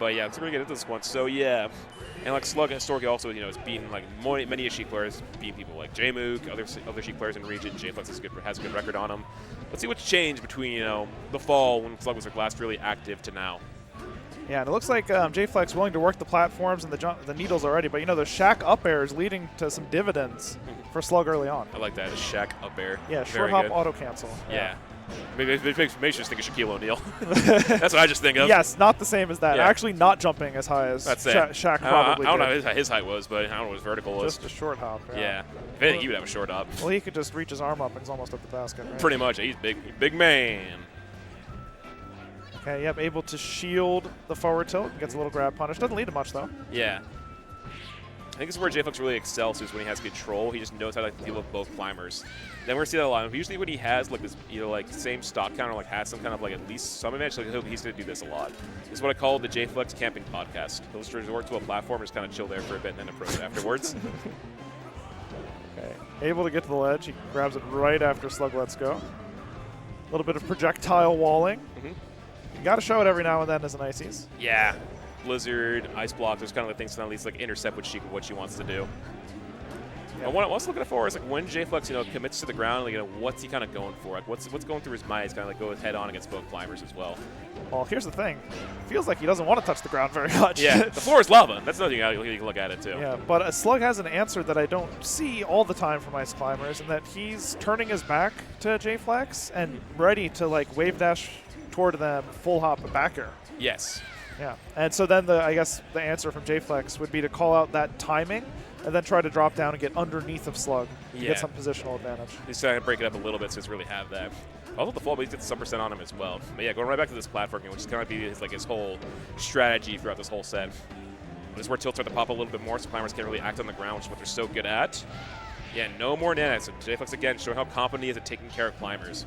But yeah, let's really get into this one. So yeah, and like SluG historically also, has beaten like many Sheik players, beating people like Jmook, other Sheik players in the region. Jflex has a good record on them. Let's see what's changed between the fall when SluG was like last really active to now. Yeah, and it looks like Jflex willing to work the platforms and the needles already, but the Sheik up air is leading to some dividends for SluG early on. I like that, the Sheik up air. Yeah, short hop auto cancel. Yeah. Maybe it makes me just think of Shaquille O'Neal. That's what I just think of. Yes, not the same as that. Yeah. Actually not jumping as high as Sheik probably I don't know how his height was, but I don't know what his vertical was. Just a short hop. Yeah. If anything, he would have a short hop. Well, he could just reach his arm up and he's almost at the basket. Right? Pretty much. He's big man. Okay, yep, able to shield the forward tilt. Gets a little grab punish. Doesn't lead to much, though. Yeah. I think this is where Jflex really excels, is when he has control. He just knows how to deal with both climbers. Then we're going to see that a lot. Usually when he has like this, same stock count or has some kind of at least some advantage, he's going to do this a lot. This is what I call the Jflex camping podcast. He'll just resort to a platform and just kind of chill there for a bit and then approach it afterwards. Okay, able to get to the ledge. He grabs it right after SluG lets go. A little bit of projectile walling. You got to show it every now and then as an Icies. Yeah. Blizzard, Ice Block, those kind of things to at least intercept what she wants to do. Yeah. And what I'm also looking for is when Jflex, commits to the ground, what's he kind of going for? What's going through his mind? He's kind of go head on against both climbers as well. Well, here's the thing. It feels like he doesn't want to touch the ground very much. Yeah, the floor is lava. That's another thing you can look at it too. Yeah, but SluG has an answer that I don't see all the time from Ice Climbers, and that he's turning his back to Jflex and ready to wave dash toward them, full hop back air. Yes. Yeah, and so then I guess the answer from Jflex would be to call out that timing and then try to drop down and get underneath of SluG to get some positional advantage. He's trying to break it up a little bit since really have that. Also the fall, but he's got some percent on him as well. But yeah, going right back to this platform, which is kind of be his whole strategy throughout this whole set. This is where tilts start to pop a little bit more, so climbers can't really act on the ground, which is what they're so good at. Yeah, no more nanites. So Jflex again showing how competent he is at taking care of climbers.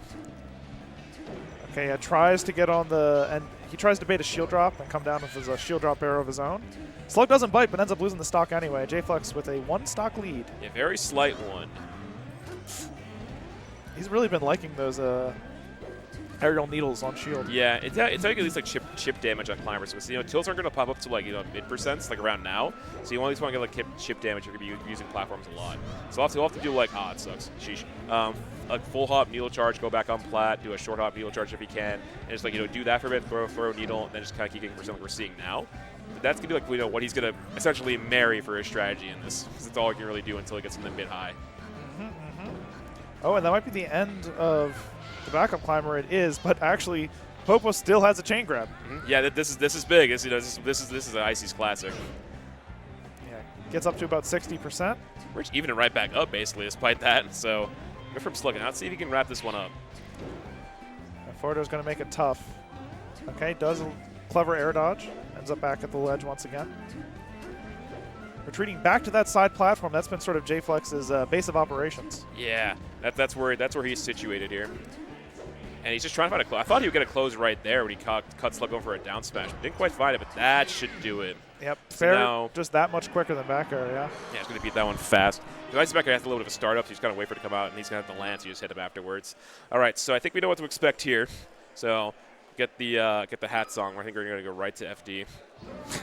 Okay, yeah, tries to get on and he tries to bait a shield drop and come down with a shield drop arrow of his own. SluG doesn't bite, but ends up losing the stock anyway. Jflex with a 1 stock lead. Yeah, very slight one. He's really been liking those aerial needles on shield. Yeah, it's like at least chip damage on climbers. So, tilts aren't going to pop up to mid percents around now. So you at least want to get chip damage if you're going to be using platforms a lot. So we'll have to do it sucks. Sheesh. A full hop needle charge, go back on plat, do a short hop needle charge if you can, and just do that for a bit, throw needle, and then just kind of keep getting percent like we're seeing now. But that's gonna be what he's gonna essentially marry for his strategy in this, because it's all he can really do until he gets in the mid high. Oh, and that might be the end of the backup climber. It is, but actually, Popo still has a chain grab. Yeah, this is big. This is an Icies classic. Yeah, gets up to about 60%. We're even right back up basically, despite that. So. Good from SluG. Now let's see if he can wrap this one up. Fordo's going to make it tough. Okay, does a clever air dodge. Ends up back at the ledge once again. Retreating back to that side platform. That's been sort of Jflex's base of operations. Yeah, that's where he's situated here. And he's just trying to find a close. I thought he would get a close right there when he cut SluG going for a down smash. Didn't quite find it, but that should do it. Yep, fair. Just that much quicker than back air, yeah. Yeah, he's going to beat that one fast. The Ice back air has a little bit of a startup, so he's got to wait for it to come out, and he's going to have to land, so you just hit him afterwards. All right, so I think we know what to expect here. So get the hats on. I think we're going to go right to FD.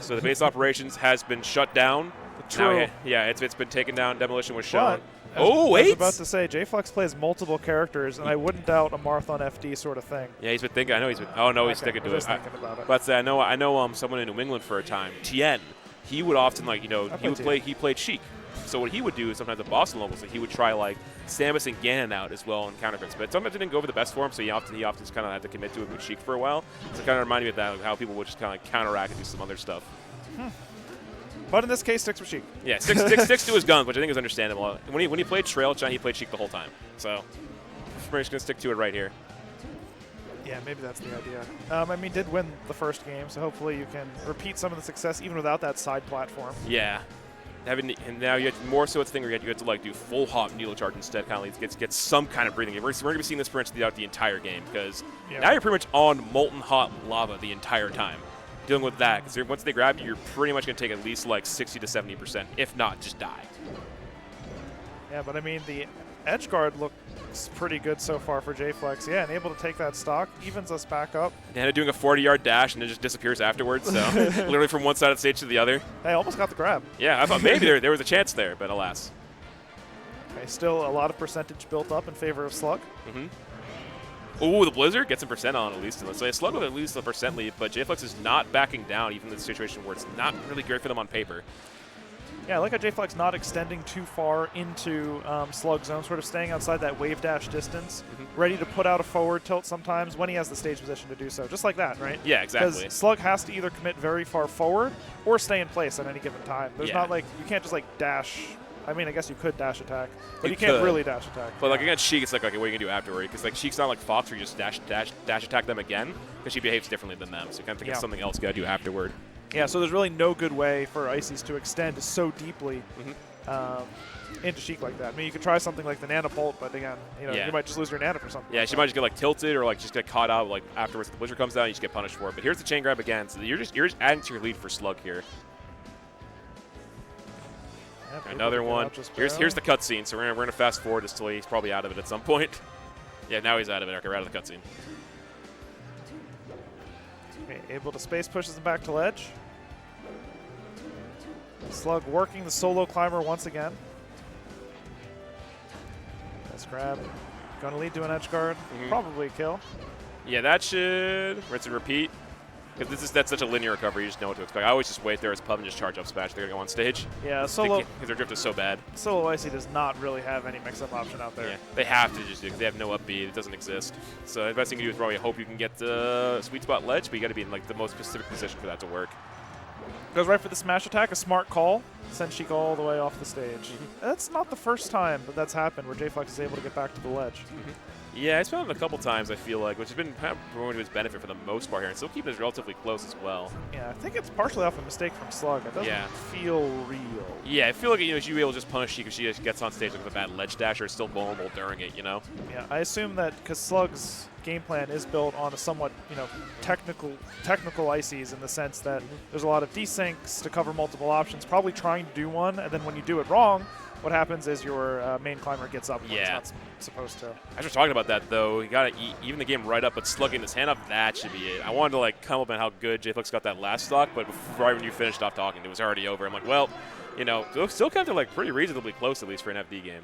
So the base operations has been shut down. True. Now, it's been taken down. Demolition was shown. I was about to say, Jflex plays multiple characters, and I wouldn't doubt a Marathon FD sort of thing. Yeah, he's been thinking. I know he's been. Oh no, he's sticking to it. Thinking about it. But I know someone in New England for a time, Tien. He would often he played Sheik. So what he would do is sometimes at Boston levels, he would try Samus and Ganon out as well in counterfeits. But sometimes it didn't go over the best for him, so he often just kind of had to commit to it with Sheik for a while. So it kind of reminded me of that, how people would just kind of counteract and do some other stuff. But in this case, sticks with Sheik. Yeah, sticks to his guns, which I think is understandable. When he played Trail China, he played Sheik the whole time. So we're just going to stick to it right here. Yeah, maybe that's the idea. I mean, did win the first game, so hopefully you can repeat some of the success even without that side platform. Yeah. And now you have more so it's a thing where you have to do full hop needle charge instead, kind of get some kind of breathing. We're going to be seeing this pretty much throughout the entire game, because now you're pretty much on molten hot lava the entire time, dealing with that. Because once they grab you, you're pretty much going to take at least 60 to 70%, if not just die. Yeah, but I mean, edge guard looks pretty good so far for Jflex. Yeah, and able to take that stock, evens us back up. Nana doing a 40-yard dash and then just disappears afterwards, so literally from one side of the stage to the other. Hey, almost got the grab. Yeah, I thought maybe there was a chance there, but alas. Okay, still a lot of percentage built up in favor of SluG. Ooh, the Blizzard gets some percent on at least. Let's say SluG with at least a percent lead, but Jflex is not backing down even in the situation where it's not really great for them on paper. Yeah, I like how Jflex not extending too far into SluG zone, sort of staying outside that wave dash distance, ready to put out a forward tilt sometimes when he has the stage position to do so. Just like that, right? Yeah, exactly. Because SluG has to either commit very far forward or stay in place at any given time. There's not like, you can't just like dash. I mean, I guess you could dash attack, but you can't really dash attack. But like against Sheik, it's like, okay, what are you going to do afterward? Because like Sheik's not like Fox where you just dash attack them again, because she behaves differently than them. So you kind of think it's something else you got to do afterward. Yeah, so there's really no good way for Icies to extend so deeply into Sheik like that. I mean, you could try something like the Nana Bolt, but again, you know, you might just lose your Nana for something. Yeah, like she might just get like tilted or like just get caught out like afterwards. The Blizzard comes down, you just get punished for it. But here's the chain grab again. So you're just adding to your lead for SluG here. Another one. Here's the cutscene. So we're gonna fast forward this till he's probably out of it at some point. Yeah, now he's out of it. Okay, we're out of the cutscene. Okay, able to space pushes him back to ledge. SluG working the solo climber once again. Nice grab. Going to lead to an edge guard. Probably a kill. Yeah, that should rinse and repeat. Because that's such a linear recovery, you just know what to expect. I always just wait there as pub and just charge up smash. They're going to go on stage. Yeah, solo. Because their drift is so bad. Solo Icy does not really have any mix-up option out there. Yeah, they have to just do it because they have no upbeat. It doesn't exist. So the best thing you can do is probably hope you can get the sweet spot ledge, but you got to be in like the most specific position for that to work. Goes right for the smash attack, a smart call. Sends Sheik all the way off the stage. That's not the first time that that's happened where Jflex is able to get back to the ledge. Yeah, it's been a couple times, I feel like, which has been kind of promoted to his benefit for the most part here, and still keeping us relatively close as well. Yeah, I think it's partially off a mistake from SluG. It doesn't feel real. Yeah, I feel like, you know, she'd be able to just punish Sheik if she just gets on stage with a bad ledge dash or is still vulnerable during it, you know? Yeah, I assume that because SluG's game plan is built on a somewhat, you know, technical Icies in the sense that there's a lot of desyncs to cover multiple options, probably trying to do one, and then when you do it wrong, what happens is your main climber gets up when it's not supposed to. As we're talking about that, though, you got to even the game right up, but slugging his hand up, that should be it. I wanted to, like, compliment how good Jflex got that last stock, but right when you finished off talking, it was already over. I'm like, well, you know, still kind of, like, pretty reasonably close, at least, for an FD game.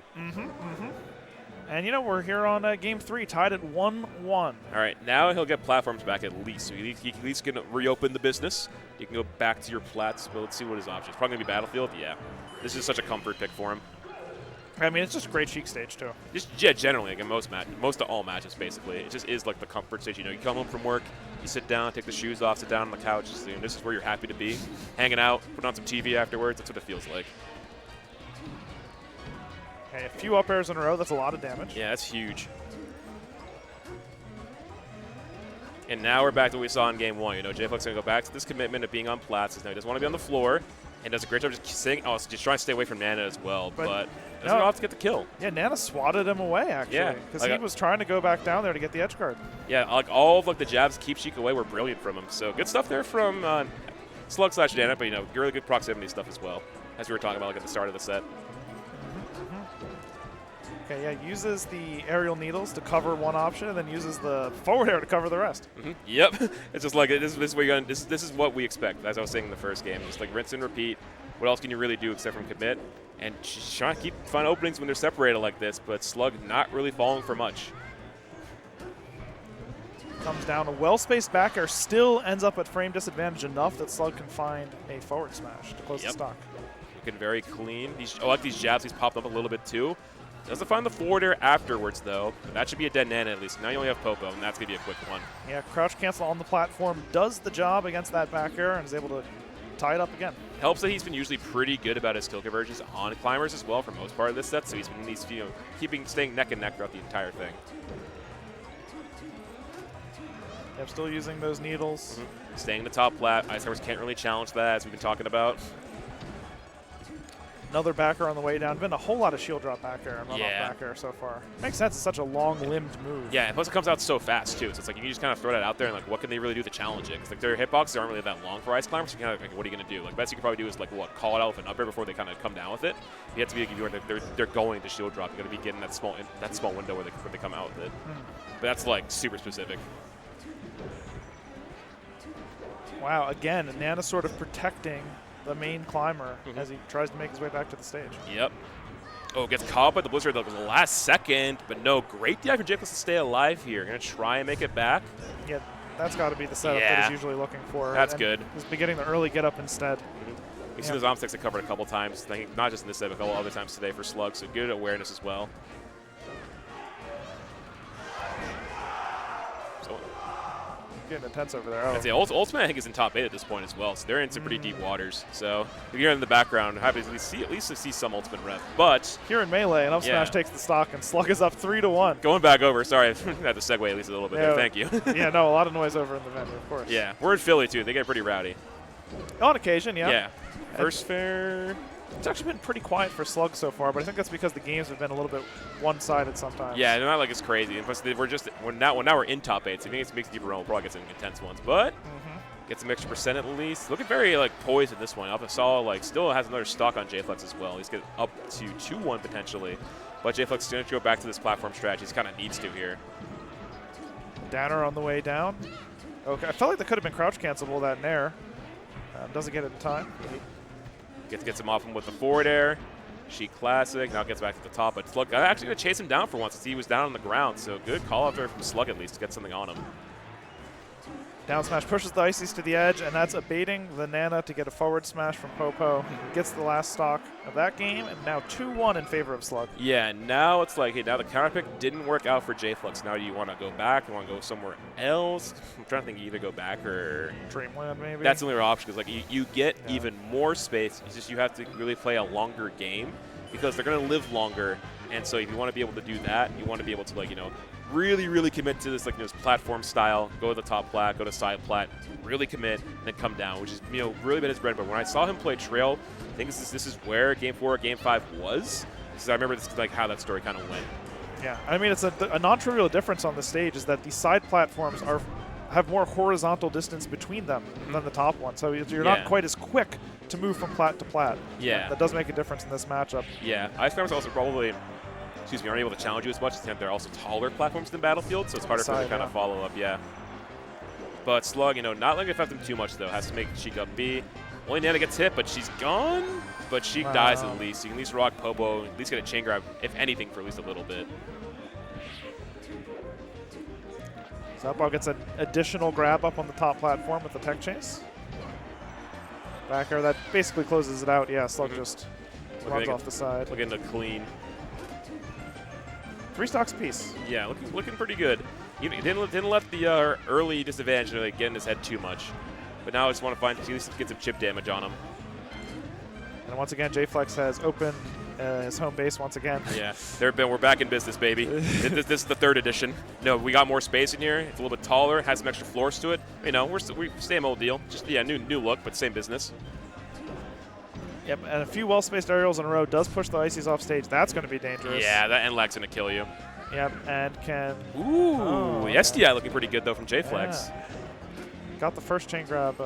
And, you know, we're here on Game 3, tied at 1-1. All right, now he'll get platforms back at least. So he at least can reopen the business. You can go back to your plats, but let's see what his options. Probably going to be Battlefield, yeah. This is such a comfort pick for him. I mean, it's just a great Sheik stage, too. Just generally, like in most of all matches, basically. It just is like the comfort stage. You know, you come home from work, you sit down, take the shoes off, sit down on the couch. And this is where you're happy to be. Hanging out, put on some TV afterwards. That's what it feels like. Okay, a few up airs in a row. That's a lot of damage. Yeah, that's huge. And now we're back to what we saw in Game 1. You know, Jflex going to go back to this commitment of being on plats. Now he doesn't want to be on the floor. And does a great job just saying, just trying to stay away from Nana as well. But doesn't have to get the kill. Yeah, Nana swatted him away, actually. Yeah. Because he was trying to go back down there to get the edge guard. Yeah, like all of like the jabs keep Sheik away were brilliant from him. So good stuff there from SluG/Nana, but, you know, really good proximity stuff as well, as we were talking about like at the start of the set. Okay, yeah, uses the aerial needles to cover one option, and then uses the forward air to cover the rest. Yep, it's just like this is what we expect. As I was saying in the first game, just like rinse and repeat. What else can you really do except from commit? And she's trying to find openings when they're separated like this, but SluG not really falling for much. Comes down a well-spaced back air, still ends up at frame disadvantage enough that SluG can find a forward smash to close the stock. Looking very clean. I like these jabs. He's popped up a little bit too. Doesn't find the forward air afterwards, though. That should be a dead Nana at least. Now you only have Popo, and that's going to be a quick one. Yeah, crouch cancel on the platform does the job against that back air and is able to tie it up again. Helps that he's been usually pretty good about his skill conversions on climbers as well for most part of this set, so he's been staying neck and neck throughout the entire thing. Yep, still using those needles. Staying in the top plat. Ice can't really challenge that, as we've been talking about. Another backer on the way down. Been a whole lot of shield drop back air and run Yeah. off back air so far. Makes sense. It's such a long-limbed move. Yeah, and plus it comes out so fast too. So it's like you can just kind of throw that out there and like, what can they really do to challenge it? Because like their hitboxes aren't really that long for ice climbers. So you kind of like, what are you gonna do? Like best you can probably do is like what, call it out with an up air before they kind of come down with it. You have to be like, they're going to shield drop. You got to be getting that small window where they come out with it. But that's like super specific. Wow, again, Nana sort of protecting the main climber as he tries to make his way back to the stage. Yep. Oh, gets caught by the blizzard at the last second, but no, great DI for Jflex to stay alive here. Gonna try and make it back. Yeah, that's got to be the setup that he's usually looking for. That's and good. He's been getting the early get up instead. You see those omsticks that covered a couple times, I think not just in this set, but a couple other times today for SluG, so good awareness as well. So, Getting intense over there. I'd say Ultimate I think is in top 8 at this point as well, so they're in some pretty deep waters. So if you're in the background, happy to at least see some Ultimate rep. But here in Melee, and up smash takes the stock, and SluG is up 3-1. Going back over, sorry, I had to segue at least a little bit there. Thank you. Yeah, no, a lot of noise over in the venue, of course. Yeah, we're in Philly too. They get pretty rowdy. On occasion, yeah. Yeah. First fair. It's actually been pretty quiet for SluG so far, but I think that's because the games have been a little bit one-sided sometimes. Yeah, they're not like it's crazy. And plus, now we're in top 8, so I think it's makes it deeper run. We'll probably get some intense ones, but get some extra percent at least. Looking very like poised in this one. Alpha Saw like still has another stock on Jflex as well. He's getting up to 2-1 potentially, but Jflex is going to go back to this platform strategy. He kind of needs to here. Downer on the way down. Okay, I felt like that could have been crouch cancelable, that Nair. Doesn't get it in time. Gets him off him with the forward air. Sheik classic. Now gets back to the top. But SluG actually going to chase him down for once since he was down on the ground. So good call out there from SluG at least to get something on him. Down smash pushes the Icies to the edge, and that's abating the Nana to get a forward smash from Popo. Gets the last stock of that game, and now 2-1 in favor of SluG. Yeah, now it's like, hey, now the counter pick didn't work out for Jflex. Now you want to go back? You want to go somewhere else? I'm trying to think, you either go back or Dreamland, maybe. That's the only option because like you get even more space. It's just you have to really play a longer game because they're going to live longer. And so if you want to be able to do that, you want to be able to like really commit to this like this platform style. Go to the top plat, go to side plat, really commit, and then come down, which is really been his bread. But when I saw him play Trail, I think this is where Game 4, Game 5 was. Because I remember this like how that story kind of went. Yeah, I mean it's a non-trivial difference on the stage is that the side platforms have more horizontal distance between them than the top one, so you're not quite as quick to move from plat to plat. Yeah, that does make a difference in this matchup. Yeah, Ice Climbers also probably. Aren't able to challenge you as much. They're also taller platforms than Battlefield, so it's harder for them to kind of follow up, But SluG, not letting it affect them too much, though. Has to make Sheik up B. Only Nana gets hit, but she's gone. But Sheik dies at least. You can at least rock Popo, at least get a chain grab, if anything, for at least a little bit. Zapball gets an additional grab up on the top platform with the tech chase. Back air, that basically closes it out. Yeah, SluG just runs off the side. Looking to clean. 3 stocks apiece. Yeah, looking pretty good. He didn't let the early disadvantage really get in his head too much. But now I just want to at least get some chip damage on him. And once again, Jflex has opened his home base once again. Yeah, we're back in business, baby. this is the 3rd edition. We got more space in here. It's a little bit taller, has some extra floors to it. We same old deal. Just new look, but same business. Yep, and a few well-spaced aerials in a row does push the Icies off stage. That's going to be dangerous. Yeah, that end lag's going to kill you. Yep, and can... Ooh, the SDI looking pretty good, though, from Jflex. Yeah. Got the first chain grab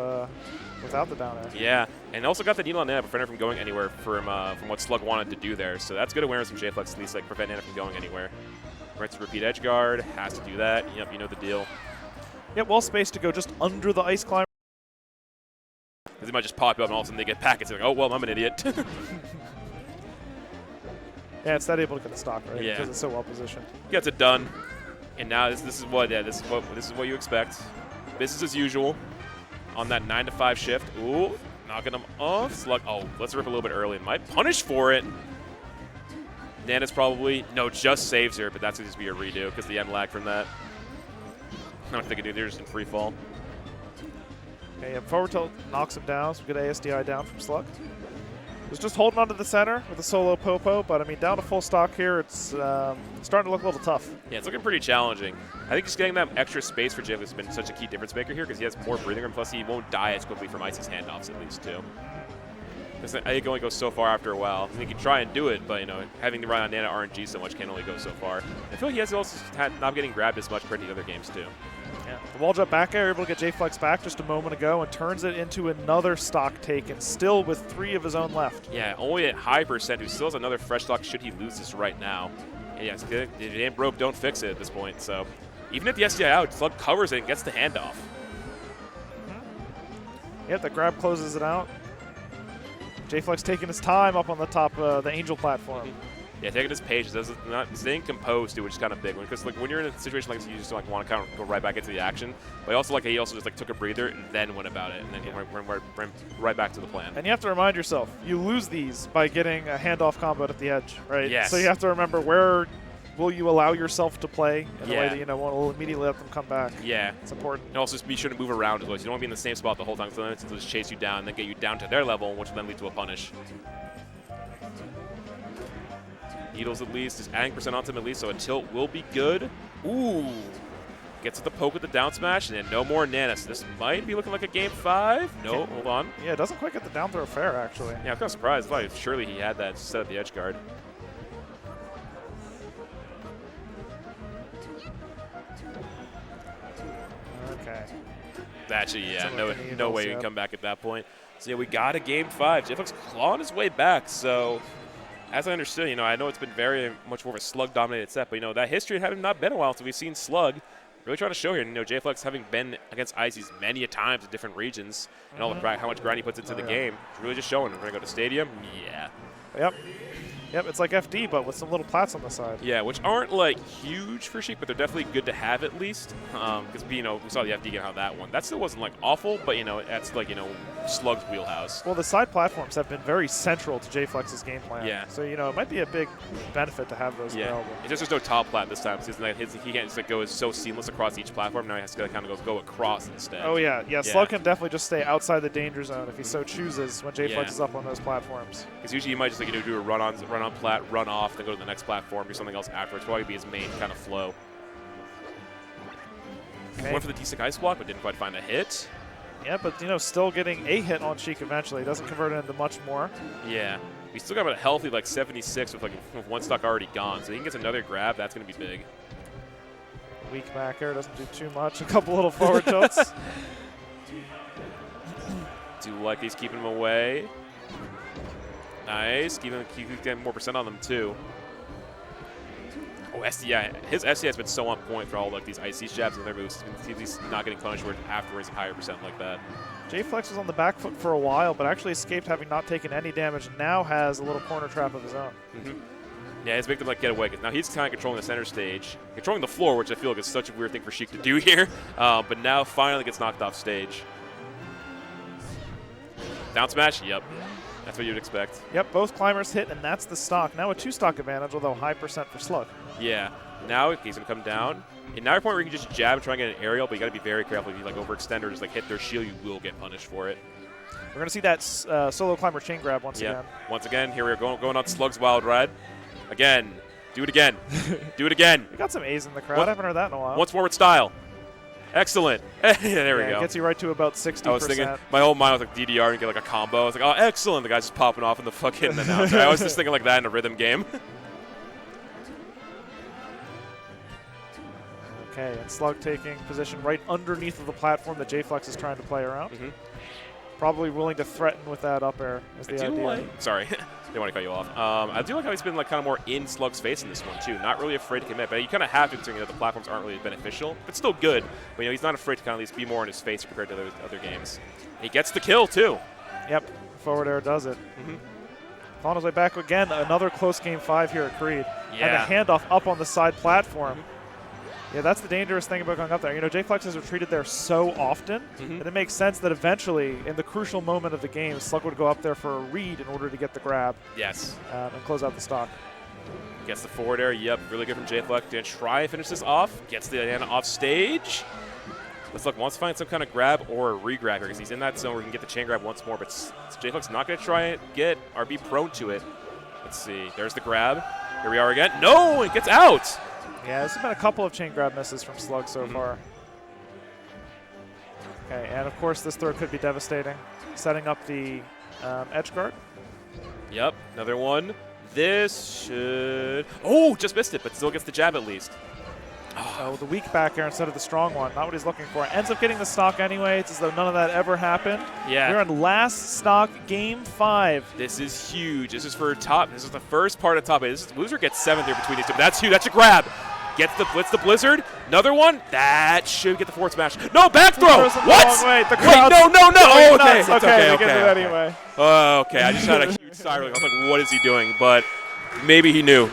without the down air. Yeah, and also got the needle on Nana, prevent her from going anywhere from what SluG wanted to do there. So that's good awareness from Jflex, at least, like, prevent Nana from going anywhere. Right to repeat edge guard, has to do that. Yep, you know the deal. Yep, well-spaced to go just under the ice climber. They might just pop up and all of a sudden they get packets. They're like, oh, well, I'm an idiot. Yeah, it's that able to get the stock, right? Yeah. Because it's so well positioned. Gets it done. And now this is what you expect. Business as usual on that 9 to 5 shift. Ooh, knocking them off. SluG, oh, let's rip a little bit early. Might punish for it. Nana's probably, just saves her, but that's going to be a redo because the end lag from that. Not think they're just in free fall. Okay, forward tilt knocks him down. Some good ASDI down from SluG. Was just holding onto the center with a solo Popo, but I mean, down to full stock here, it's starting to look a little tough. Yeah, it's looking pretty challenging. I think just getting that extra space for Jflex has been such a key difference maker here because he has more breathing room, plus he won't die as quickly from Icies handoffs at least, too. Because I can only go so far after a while. I mean, you can try and do it, but, you know, having to rely on Nana RNG so much can only go so far. I feel like he has also not getting grabbed as much compared to the other games, too. Yeah. The wall jump back air, able to get Jflex back just a moment ago and turns it into another stock taken, still with 3 of his own left. Yeah, only at high percent, who still has another fresh stock should he lose this right now. And yeah, if it ain't broke, don't fix it at this point. So even if the SDI out, SluG covers it and gets the handoff. Yep, the grab closes it out. Jflex taking his time up on the top the Angel platform. Yeah, taking his pace, not staying composed too, which is kind of big. Because like when you're in a situation like this, you just like want to kind of go right back into the action. But also like he also just like took a breather and then went about it, and then went right back to the plan. And you have to remind yourself, you lose these by getting a handoff combo at the edge, right? Yes. So you have to remember where will you allow yourself to play in a way that Yeah. won't immediately let them come back. Yeah. It's important. And also be sure to move around as well. So you don't want to be in the same spot the whole time. So they'll just chase you down and then get you down to their level, which will then lead to a punish. Needles at least, just adding percent onto him at least, so a tilt will be good. Ooh. Gets at the poke with the down smash, and then no more Nana. So this might be looking like a game 5. No, hold on. Yeah, it doesn't quite get the down throw fair, actually. Yeah, I'm kind of surprised. I thought surely he had that set at the edge guard. Okay. Actually, yeah, Something no, like the no way Needles, you can come back at that point. So yeah, we got a game 5. Jflex clawing his way back, so as I understood, I know it's been very much more of a SluG-dominated set, but, that history had not been a while, so we've seen SluG really trying to show here. Jflex having been against Icies many a times in different regions, and all the how much grind he puts into the game, it's really just showing. We're going to go to Stadium? Yeah. Yep. Yep, it's like FD, but with some little plats on the side. Yeah, which aren't, like, huge for Sheik, but they're definitely good to have at least. Because, we saw the FD get how that one. That still wasn't, like, awful, but, that's, like, SluG's wheelhouse. Well, the side platforms have been very central to Jflex's game plan. Yeah. So, it might be a big benefit to have those available. It's just there's no top plat this time. Because he can't just, like, go so seamless across each platform. Now he has to kind of go across instead. Oh, yeah. Yeah, SluG can definitely just stay outside the danger zone if he so chooses when Jflex is up on those platforms. Because usually you might just, like, do a run on plat, run off, then go to the next platform, do something else afterwards. Probably be his main kind of flow. Okay. Went for the D-stick ice block, but didn't quite find a hit. Yeah, but, still getting a hit on Sheik eventually. Doesn't convert it into much more. Yeah. He's still got about a healthy, like, 76 with, like, one stock already gone. So he can get another grab. That's going to be big. Weak back air doesn't do too much. A couple little forward tilts. Do like he's keeping him away. Nice. Keep more percent on them, too. Oh, SDI. His SDI has been so on point for all, like, these Icies jabs and other moves. He's not getting punished afterwards a higher percent like that. Jflex was on the back foot for a while, but actually escaped having not taken any damage. Now has a little corner trap of his own. Yeah, his victim, like, get away. Now he's kind of controlling the center stage. Controlling the floor, which I feel like is such a weird thing for Sheik to do here. But now finally gets knocked off stage. Down smash? Yep. That's what you'd expect. Yep, both climbers hit, and that's the stock. Now a 2-stock advantage, although high percent for SluG. Yeah. Now he's going to come down. And now a point where you can just jab and try and get an aerial, but you got to be very careful. If you, like, overextend or just, like, hit their shield, you will get punished for it. We're going to see that solo climber chain grab once again. Once again, here we are going on SluG's wild ride. Again. Do it again. Do it again. We got some A's in the crowd. I haven't heard that in a while. Once more with style. Excellent. There we go. It gets you right to about 60%. I was thinking, my whole mind was like DDR and get like a combo. I was like, oh, excellent. The guy's just popping off in the fucking announcer. I was just thinking like that in a rhythm game. Okay, and SluG taking position right underneath of the platform that Jflex is trying to play around. Probably willing to threaten with that up air is the idea. Sorry, didn't want to cut you off. I do like how he's been like kind of more in SluG's face in this one too. Not really afraid to commit, but you kind of have to considering that the platforms aren't really beneficial. But still good. But he's not afraid to kind of at least be more in his face compared to those other games. He gets the kill too. Yep, forward air does it. On his way back again, another close game 5 here at Creed. Yeah. And the handoff up on the side platform. Yeah, that's the dangerous thing about going up there. Jflex has retreated there so often, and it makes sense that eventually, in the crucial moment of the game, SluG would go up there for a read in order to get the grab. Yes. And close out the stock. Gets the forward air. Yep, really good from Jflex. Gonna try and finish this off. Gets the Nana off stage. SluG wants to find some kind of grab or a re-grab here because he's in that zone where he can get the chain grab once more, but Jflex not going to try and get or be prone to it. Let's see. There's the grab. Here we are again. No, it gets out. Yeah, there's been a couple of chain grab misses from SluG so far. Okay, and of course this throw could be devastating. Setting up the Edge guard. Yep, another one. This should... Oh, just missed it, but still gets the jab at least. Oh, the weak back air instead of the strong one. Not what he's looking for. Ends up getting the stock anyway. It's as though none of that ever happened. Yeah. We're on last stock, game 5. This is huge. This is for top. This is the first part of top 8. Loser gets 7th there between these two. But that's huge. That's a grab. Gets the blitz, the blizzard. Another one. That should get the forward smash. No, back throw. What? Wait, no. Oh, okay. It's okay. Okay. Anyway. Okay. I just had a huge sigh. I was like, what is he doing? But maybe he knew.